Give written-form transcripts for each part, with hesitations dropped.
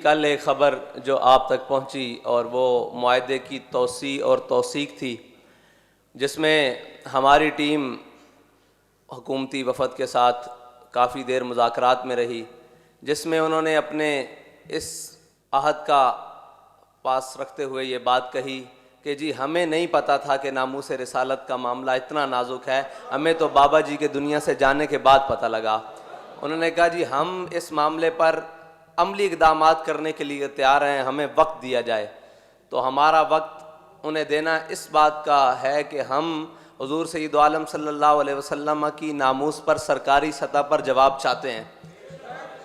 کل ایک خبر جو آپ تک پہنچی اور وہ معاہدے کی توسیع اور توثیق تھی، جس میں ہماری ٹیم حکومتی وفد کے ساتھ کافی دیر مذاکرات میں رہی، جس میں انہوں نے اپنے اس عہد کا پاس رکھتے ہوئے یہ بات کہی کہ جی ہمیں نہیں پتہ تھا کہ ناموس رسالت کا معاملہ اتنا نازک ہے، ہمیں تو بابا جی کے دنیا سے جانے کے بعد پتہ لگا۔ انہوں نے کہا جی ہم اس معاملے پر عملی اقدامات کرنے کے لیے تیار ہیں، ہمیں وقت دیا جائے۔ تو ہمارا وقت انہیں دینا اس بات کا ہے کہ ہم حضور سید عالم صلی اللہ علیہ وسلم کی ناموس پر سرکاری سطح پر جواب چاہتے ہیں،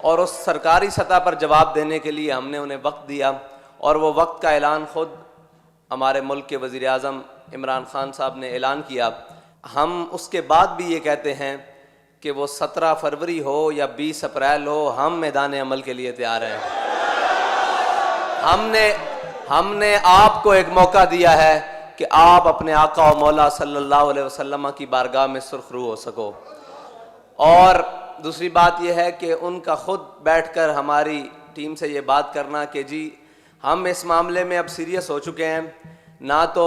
اور اس سرکاری سطح پر جواب دینے کے لیے ہم نے انہیں وقت دیا، اور وہ وقت کا اعلان خود ہمارے ملک کے وزیر اعظم عمران خان صاحب نے اعلان کیا۔ ہم اس کے بعد بھی یہ کہتے ہیں کہ وہ 17 فروری ہو یا 20 اپریل ہو، ہم میدان عمل کے لیے تیار ہیں۔ ہم نے آپ کو ایک موقع دیا ہے کہ آپ اپنے آقا و مولا صلی اللہ علیہ وسلم کی بارگاہ میں سرخ رو ہو سکو۔ اور دوسری بات یہ ہے کہ ان کا خود بیٹھ کر ہماری ٹیم سے یہ بات کرنا کہ جی ہم اس معاملے میں اب سیریس ہو چکے ہیں، نہ تو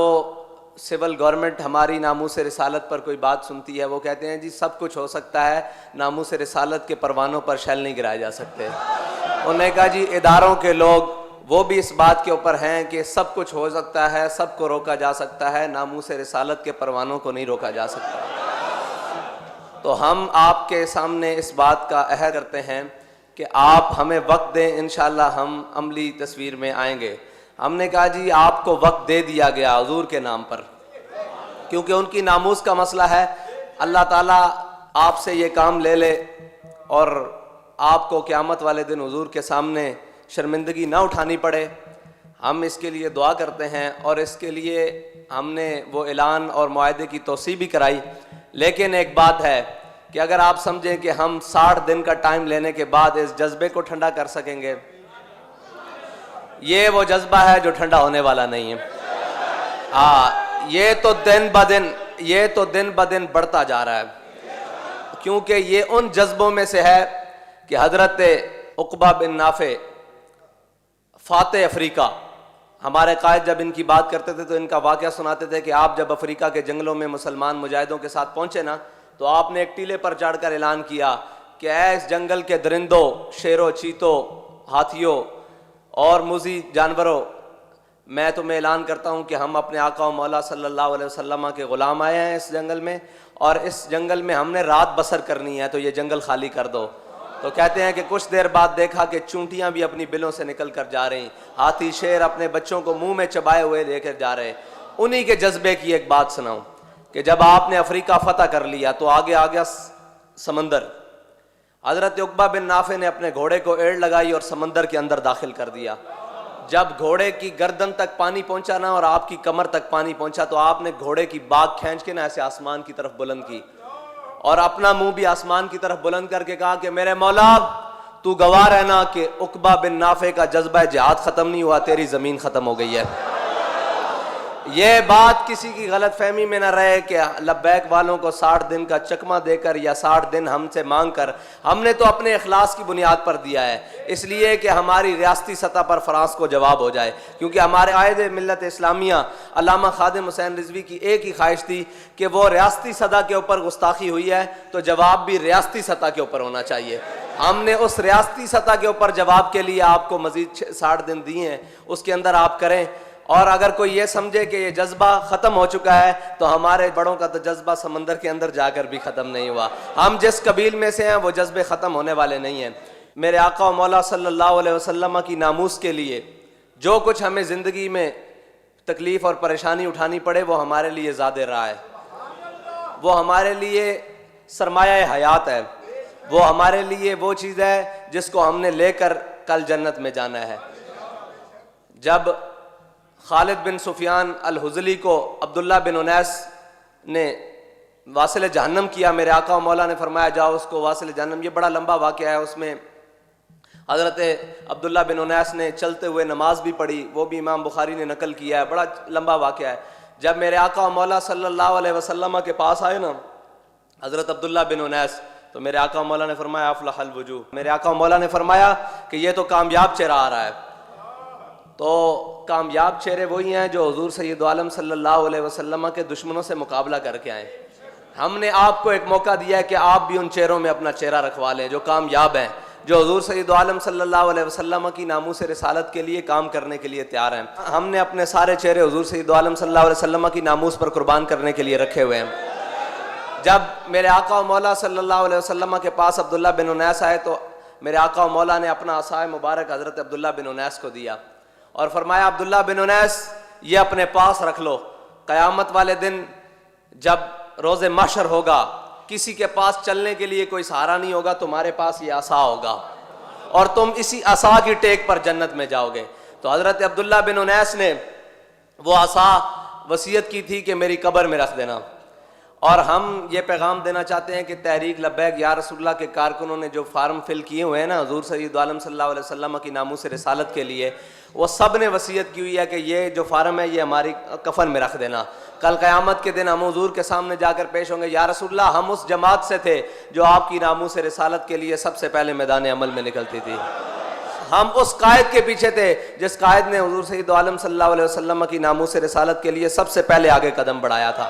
سول گورنمنٹ ہماری ناموس رسالت پر کوئی بات سنتی ہے، وہ کہتے ہیں جی سب کچھ ہو سکتا ہے، ناموس رسالت کے پروانوں پر شیل نہیں گرائے جا سکتے۔ انہوں نے کہا جی اداروں کے لوگ وہ بھی اس بات کے اوپر ہیں کہ سب کچھ ہو سکتا ہے، سب کو روکا جا سکتا ہے، ناموس رسالت کے پروانوں کو نہیں روکا جا سکتا۔ تو ہم آپ کے سامنے اس بات کا عہد کرتے ہیں کہ آپ ہمیں وقت دیں، انشاءاللہ ہم عملی تصویر میں آئیں گے۔ ہم نے کہا جی آپ کو وقت دے دیا گیا حضور کے نام پر، کیونکہ ان کی ناموس کا مسئلہ ہے۔ اللہ تعالیٰ آپ سے یہ کام لے لے اور آپ کو قیامت والے دن حضور کے سامنے شرمندگی نہ اٹھانی پڑے، ہم اس کے لیے دعا کرتے ہیں، اور اس کے لیے ہم نے وہ اعلان اور معاہدے کی توسیع بھی کرائی۔ لیکن ایک بات ہے کہ اگر آپ سمجھیں کہ ہم 60 دن کا ٹائم لینے کے بعد اس جذبے کو ٹھنڈا کر سکیں گے، یہ وہ جذبہ ہے جو ٹھنڈا ہونے والا نہیں ہے۔ یہ تو دن بدن بڑھتا جا رہا ہے، کیونکہ یہ ان جذبوں میں سے ہے کہ حضرت عقبہ بن نافع فاتح افریقہ، ہمارے قائد جب ان کی بات کرتے تھے تو ان کا واقعہ سناتے تھے کہ آپ جب افریقہ کے جنگلوں میں مسلمان مجاہدوں کے ساتھ پہنچے نا، تو آپ نے ایک ٹیلے پر چڑھ کر اعلان کیا کہ اے اس جنگل کے درندوں، شیروں، چیتوں، ہاتھیوں اور موذی جانوروں، میں تمہیں اعلان کرتا ہوں کہ ہم اپنے آقا و مولا صلی اللہ علیہ وسلم کے غلام آئے ہیں اس جنگل میں، اور اس جنگل میں ہم نے رات بسر کرنی ہے، تو یہ جنگل خالی کر دو۔ تو کہتے ہیں کہ کچھ دیر بعد دیکھا کہ چونٹیاں بھی اپنی بلوں سے نکل کر جا رہی، ہاتھی شیر اپنے بچوں کو منہ میں چبائے ہوئے لے کر جا رہے۔ انہی کے جذبے کی ایک بات سناؤں کہ جب آپ نے افریقہ فتح کر لیا تو آگے آ گیا سمندر۔ حضرت عقبہ بن نافع نے اپنے گھوڑے کو ایڑ لگائی اور سمندر کے اندر داخل کر دیا۔ جب گھوڑے کی گردن تک پانی پہنچا نا اور آپ کی کمر تک پانی پہنچا، تو آپ نے گھوڑے کی باگ کھینچ کے نا ایسے آسمان کی طرف بلند کی، اور اپنا منہ بھی آسمان کی طرف بلند کر کے کہا کہ میرے مولا تو گواہ رہنا کہ عقبہ بن نافع کا جذبہ جہاد ختم نہیں ہوا، تیری زمین ختم ہو گئی ہے۔ یہ بات کسی کی غلط فہمی میں نہ رہے کہ لبیک والوں کو 60 دن کا چکمہ دے کر یا 60 دن ہم سے مانگ کر، ہم نے تو اپنے اخلاص کی بنیاد پر دیا ہے، اس لیے کہ ہماری ریاستی سطح پر فرانس کو جواب ہو جائے، کیونکہ ہمارے قائد ملت اسلامیہ علامہ خادم حسین رضوی کی ایک ہی خواہش تھی کہ وہ ریاستی سطح کے اوپر گستاخی ہوئی ہے تو جواب بھی ریاستی سطح کے اوپر ہونا چاہیے۔ ہم نے اس ریاستی سطح کے اوپر جواب کے لیے آپ کو مزید 60 دن دیے ہیں، اس کے اندر آپ کریں۔ اور اگر کوئی یہ سمجھے کہ یہ جذبہ ختم ہو چکا ہے تو ہمارے بڑوں کا تو جذبہ سمندر کے اندر جا کر بھی ختم نہیں ہوا۔ ہم جس قبیل میں سے ہیں وہ جذبے ختم ہونے والے نہیں ہیں۔ میرے آقا و مولا صلی اللہ علیہ وسلم کی ناموس کے لیے جو کچھ ہمیں زندگی میں تکلیف اور پریشانی اٹھانی پڑے وہ ہمارے لیے زاد راہ ہے، وہ ہمارے لیے سرمایہ حیات ہے، وہ ہمارے لیے وہ چیز ہے جس کو ہم نے لے کر کل جنت میں جانا ہے۔ جب خالد بن سفیان الحزلی کو عبداللہ بن انیس نے واصل جہنم کیا، میرے آقا و مولا نے فرمایا جاؤ اس کو واصل جہنم۔ یہ بڑا لمبا واقعہ ہے، اس میں حضرت عبداللہ بن انیس نے چلتے ہوئے نماز بھی پڑھی، وہ بھی امام بخاری نے نقل کیا ہے، بڑا لمبا واقعہ ہے۔ جب میرے آقا و مولا صلی اللہ علیہ وسلم کے پاس آئے نا حضرت عبداللہ بن انیس، تو میرے آقا مولا نے فرمایا افلح الوجوہ، میرے آقا مولا نے فرمایا کہ یہ تو کامیاب چہرہ آ رہا ہے۔ تو کامیاب چہرے وہی ہیں جو حضور سید عالم صلی اللہ علیہ وسلم کے دشمنوں سے مقابلہ کر کے آئیں۔ ہم نے آپ کو ایک موقع دیا ہے کہ آپ بھی ان چہروں میں اپنا چہرہ رکھوا لیں جو کامیاب ہیں، جو حضور سید عالم صلی اللہ علیہ وسلم کی ناموس رسالت کے لیے کام کرنے کے لیے تیار ہیں۔ ہم نے اپنے سارے چہرے حضور سید عالم صلی اللہ علیہ وسلم کی ناموس پر قربان کرنے کے لیے رکھے ہوئے ہیں۔ جب میرے آقا و مولا صلی اللہ علیہ وسلم کے پاس عبداللہ بن انیس آئے تو میرے آقا و مولا نے اپنا عصا مبارک حضرت عبداللہ بن انیس کو دیا اور فرمایا عبداللہ بن انیس یہ اپنے پاس رکھ لو، قیامت والے دن جب روز محشر ہوگا کسی کے پاس چلنے کے لیے کوئی سہارا نہیں ہوگا، تمہارے پاس یہ عصا ہوگا اور تم اسی عصا کی ٹیک پر جنت میں جاؤ گے۔ تو حضرت عبداللہ بن انیس نے وہ عصا وصیت کی تھی کہ میری قبر میں رکھ دینا، اور ہم یہ پیغام دینا چاہتے ہیں کہ تحریک لبیک یا رسول اللہ کے کارکنوں نے جو فارم فل کیے ہوئے ہیں نا حضور سید عالم صلی اللہ علیہ وسلم کی ناموس رسالت کے لیے، وہ سب نے وصیت کی ہوئی ہے کہ یہ جو فارم ہے یہ ہماری کفن میں رکھ دینا۔ کل قیامت کے دن ہم حضور کے سامنے جا کر پیش ہوں گے، یا رسول اللہ ہم اس جماعت سے تھے جو آپ کی ناموس رسالت کے لیے سب سے پہلے میدان عمل میں نکلتی تھی، ہم اس قائد کے پیچھے تھے جس قائد نے حضور سید عالم صلی اللہ علیہ وسلم کی ناموس رسالت کے لیے سب سے پہلے آگے قدم بڑھایا تھا۔